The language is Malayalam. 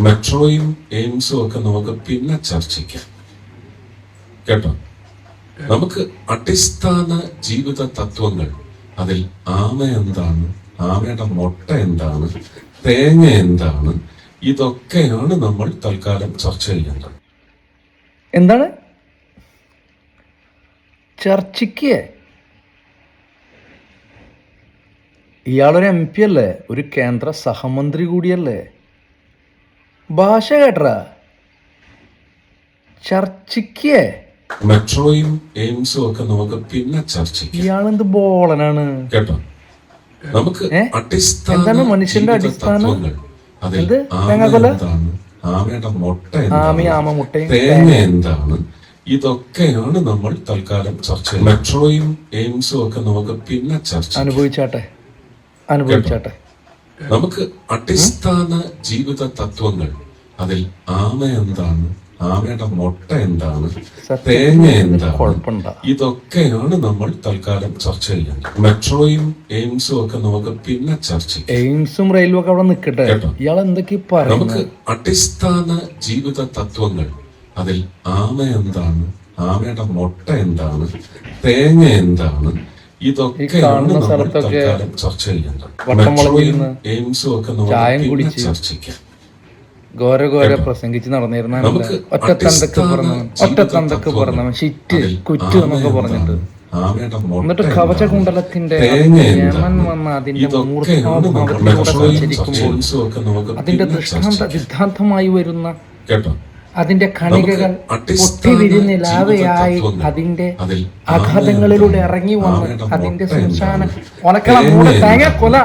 മെട്രോയും എയിംസും ഒക്കെ നമുക്ക് പിന്നെ ചർച്ചിക്കാം കേട്ടോ. നമുക്ക് അടിസ്ഥാന ജീവിത തത്വങ്ങൾ, അതിൽ ആമ എന്താണ്, ആമയുടെ മുട്ട എന്താണ്, തേങ്ങ എന്താണ്, ഇതൊക്കെയാണ് നമ്മൾ തൽക്കാലം ചർച്ച ചെയ്യേണ്ടത്. എന്താണ് ചർച്ചയ്ക്ക്? ഇയാളൊരു MP അല്ലേ, ഒരു കേന്ദ്ര സഹമന്ത്രി കൂടിയല്ലേ? ഭാഷ കേട്ടറാ ചർച്ചയ്ക്ക്. മെട്രോയും എയിംസും ഒക്കെ നമുക്ക് പിന്നെ ചർച്ചയ്ക്ക്. ഇയാളെന്ത് ബോളനാണ് കേട്ടോ. നമുക്ക് എന്താണ് മനുഷ്യന്റെ അടിസ്ഥാനം? അതിൽ ആമയുടെ മുട്ട എന്താണ്, തേങ്ങ എന്താണ്, ഇതൊക്കെയാണ് നമ്മൾ തൽക്കാലം ചർച്ച ചെയ്യുന്നത്. മെട്രോയും എയിംസും ഒക്കെ നമുക്ക് പിന്നെ ചർച്ച അനുഭവിച്ചാട്ടെ. നമുക്ക് അടിസ്ഥാന ജീവിത തത്വങ്ങൾ, അതിൽ ആമ എന്താണ്, ആമയുടെ മുട്ട എന്താണ്, തേങ്ങ എന്താണ്, ഇതൊക്കെയാണ് നമ്മൾ തൽക്കാലം ചർച്ച ചെയ്യേണ്ടത്. മെട്രോയും എയിംസും ഒക്കെ നമുക്ക് പിന്നെ ചർച്ച ചെയ്യാം. എയിംസും റെയിൽവേ ഒക്കെ അവിടെ നിൽക്കട്ടെ. ഇയാൾ എന്തൊക്കെയാ നമുക്ക് അടിസ്ഥാന ജീവിത തത്വങ്ങൾ, അതിൽ ആമ എന്താണ്, ആമയുടെ മുട്ട എന്താണ്, തേങ്ങ എന്താണ്, ഇതൊക്കെയാണ് നമ്മൾ തൽക്കാലം ചർച്ച ചെയ്യേണ്ടത്. മെട്രോയും എയിംസും ഒക്കെ നമുക്ക് പിന്നെ ചർച്ചിക്കാം. ഘോര പ്രസംഗിച്ച് നടന്നിരുന്ന ഒറ്റത്തണ്ടക്ക് പറഞ്ഞവൻ ഷിറ്റ് കുറ്റു എന്നൊക്കെ പറഞ്ഞിട്ട്, എന്നിട്ട് കവചകുണ്ടലത്തിന്റെ യമൻ വന്ന അതിന്റെ മൂർഖാഭാവത്തിലൂടെ സഞ്ചരിക്കുമ്പോൾ അതിന്റെ സിദ്ധാന്തമായി വരുന്ന അതിന്റെ കണികകൾ പൊട്ടി വിരിഞ്ഞ് ലാവയായി അതിന്റെ ആഘാതങ്ങളിലൂടെ ഇറങ്ങി വന്ന് അതിന്റെ സംസ്ഥാന തേങ്ങ കൊല